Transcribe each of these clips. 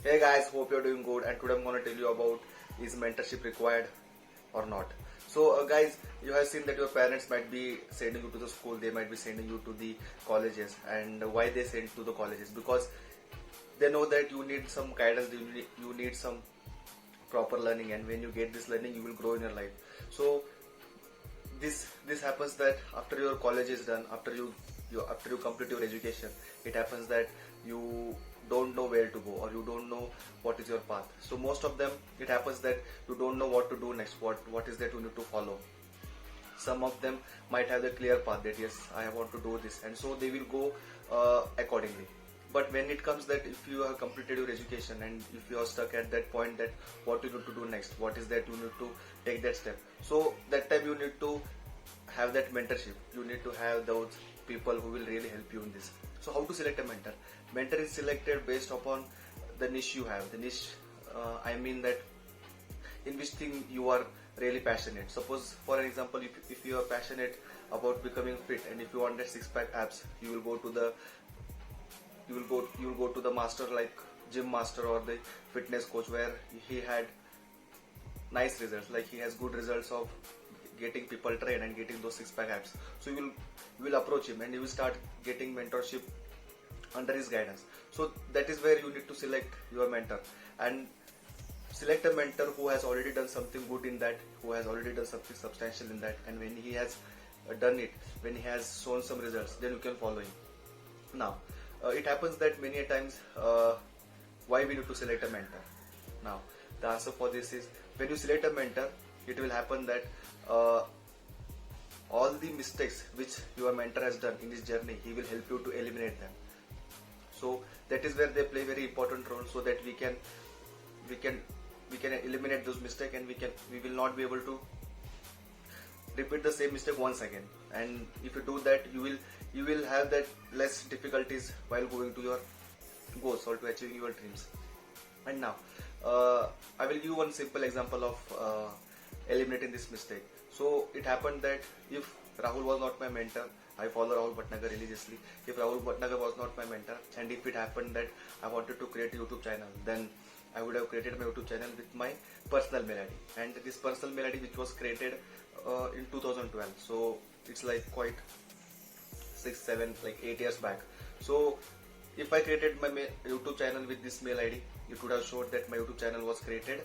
Hey guys, hope you're doing good, and today I'm gonna tell you about is mentorship required or not. So guys, you have seen that your parents might be sending you to the school, they might be sending you to the colleges, and why they send to the colleges? Because they know that you need some guidance, you need some proper learning, and when you get this learning, you will grow in your life. So this happens that after your college is done, after you complete your education, it happens that you don't know where to go, or you don't know what is your path. So most of them, it happens that you don't know what to do next, what is that you need to follow. Some of them might have the clear path that yes, I want to do this, and so they will go accordingly. But when it comes that if you have completed your education and if you are stuck at that point, that what you need to do next, what is that you need to take that step, so that time you need to have that mentorship, you need to have those people who will really help you in this. So how to select a mentor is selected based upon the niche you have. The niche, I mean that in which thing you are really passionate. Suppose for an example, if you are passionate about becoming fit, and if you want that six pack abs, you will go to the master, like gym master or the fitness coach, where he had nice results, like he has good results of getting people trained and getting those six pack abs. So you will approach him and you will start getting mentorship under his guidance. So that is where you need to select your mentor, and select a mentor who has already done something good in that, who has already done something substantial in that, and when he has done it, when he has shown some results, then you can follow him. Now it happens that many a times, why we need to select a mentor. Now the answer for this is, when you select a mentor, it will happen that all the mistakes which your mentor has done in his journey, he will help you to eliminate them. So that is where they play very important role, so that we can eliminate those mistakes, and we will not be able to repeat the same mistake once again. And if you do that, you will have that less difficulties while going to your goals or to achieving your dreams. And now I will give one simple example of eliminating this mistake. So it happened that if Rahul was not my mentor, I follow Rahul Bhatnagar religiously. If Rahul Bhatnagar was not my mentor, and if it happened that I wanted to create a YouTube channel, then I would have created my YouTube channel with my personal mail ID. And this personal mail ID, which was created in 2012, so it's like quite 6, 7, like 8 years back. So if I created my YouTube channel with this mail ID, it would have showed that my YouTube channel was created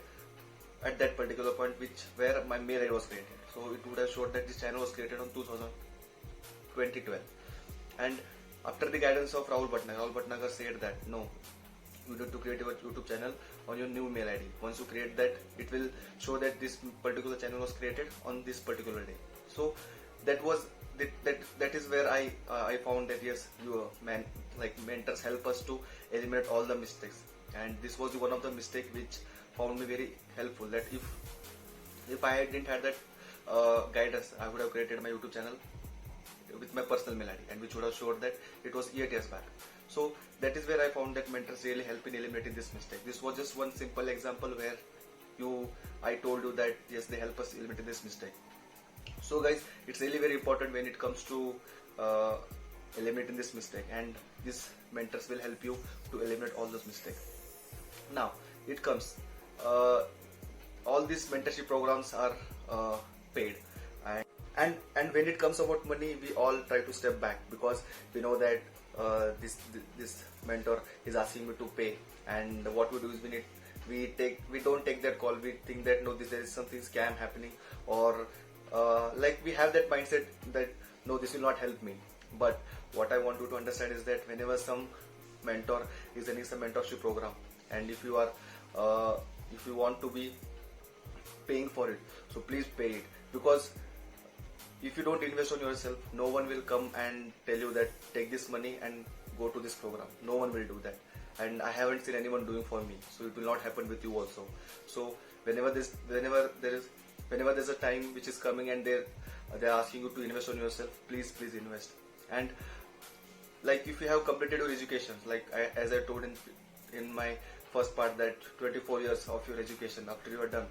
at that particular point where my mail ID was created. So it would have showed that this channel was created on 2012. And after the guidance of Rahul Bhatnagar said that no, you need to create your YouTube channel on your new mail ID. Once you create that, it will show that this particular channel was created on this particular day. So that is where I found that yes, mentors help us to eliminate all the mistakes. And this was one of the mistakes which found me very helpful, that if I didn't have that guidance, I would have created my YouTube channel with my personal mail ID, and which would have showed that it was 8 years back. So that is where I found that mentors really help in eliminating this mistake. This was just one simple example where I told you that yes, they help us eliminate this mistake. So guys, it's really very important when it comes to eliminating this mistake, and these mentors will help you to eliminate all those mistakes. Now it comes, all these mentorship programs are paid, and when it comes about money, we all try to step back, because we know that this mentor is asking me to pay, and what we do is we don't take that call. We think that no, there is something scam happening, or like we have that mindset that no, this will not help me. But what I want you to understand is that whenever some mentor is running some mentorship program, and if you want to be paying for it, so please pay it. Because if you don't invest on yourself, no one will come and tell you that take this money and go to this program. No one will do that, and I haven't seen anyone doing for me, so it will not happen with you also. So whenever there's a time which is coming and they're asking you to invest on yourself, please invest. And like if you have completed your education, as I told in my first part, that 24 years of your education, after you are done,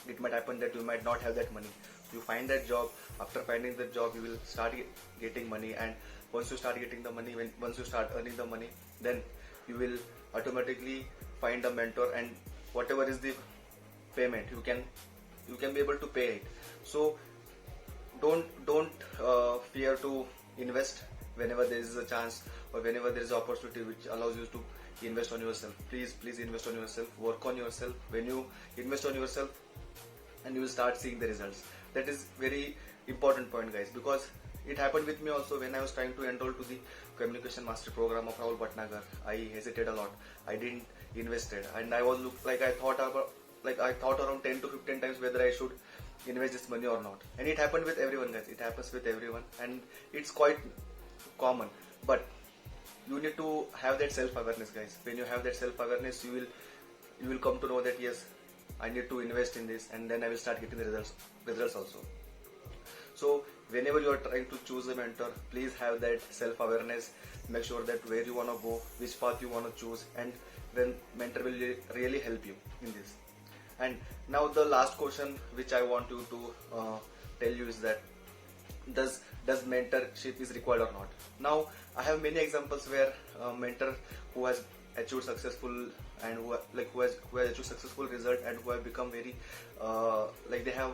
it might happen that you might not have that money. You find that job. After finding that job, you will start getting money, and once you start getting the money, once you start earning the money, then you will automatically find a mentor, and whatever is the payment, you can be able to pay it. So don't fear to invest whenever there is a chance, or whenever there is an opportunity which allows you to invest on yourself. Please invest on yourself, work on yourself. When you invest on yourself, and you will start seeing the results. That is very important point, guys, because it happened with me also. When I was trying to enroll to the communication mastery program of Rahul Bhatnagar, I hesitated a lot. I didn't invested, and I was I thought around 10 to 15 times whether I should invest this money or not. And it happened with everyone, guys. It happens with everyone, and it's quite common. But you need to have that self-awareness, guys. When you have that self-awareness, you will come to know that yes, I need to invest in this, and then I will start getting the results also. So whenever you are trying to choose a mentor, please have that self-awareness. Make sure that where you want to go, which path you want to choose, and then mentor will really help you in this. And now the last question which I want you to tell you is that does mentorship is required or not? Now I have many examples where a mentor who has achieved successful, and who has achieved successful result, and who have become very they have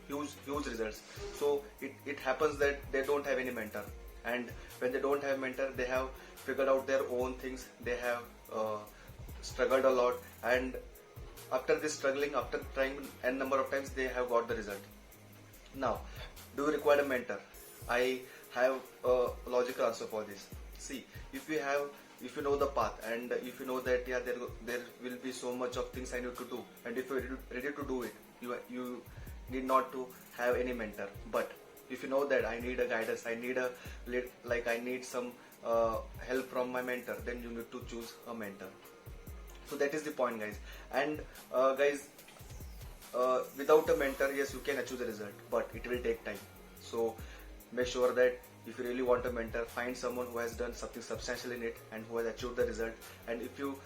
huge results. So it happens that they don't have any mentor, and when they don't have mentor, they have figured out their own things. They have struggled a lot, and after this struggling, after trying n number of times, they have got the result. Now, do you require a mentor? I have a logical answer for this. See, if you know the path, and if you know that there will be so much of things I need to do, and if you're ready to do it, you need not to have any mentor. But if you know that I need a guidance, I need some help from my mentor, then you need to choose a mentor. So that is the point, guys. And guys, without a mentor, yes, you can achieve the result, but it will take time. So make sure that if you really want a mentor, find someone who has done something substantial in it and who has achieved the result. And if you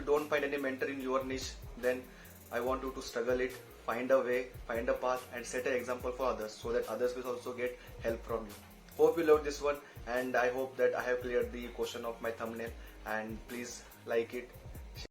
don't find any mentor in your niche, then I want you to struggle it, find a way, find a path, and set an example for others, so that others will also get help from you. Hope you loved this one, and I hope that I have cleared the question of my thumbnail. And please like it,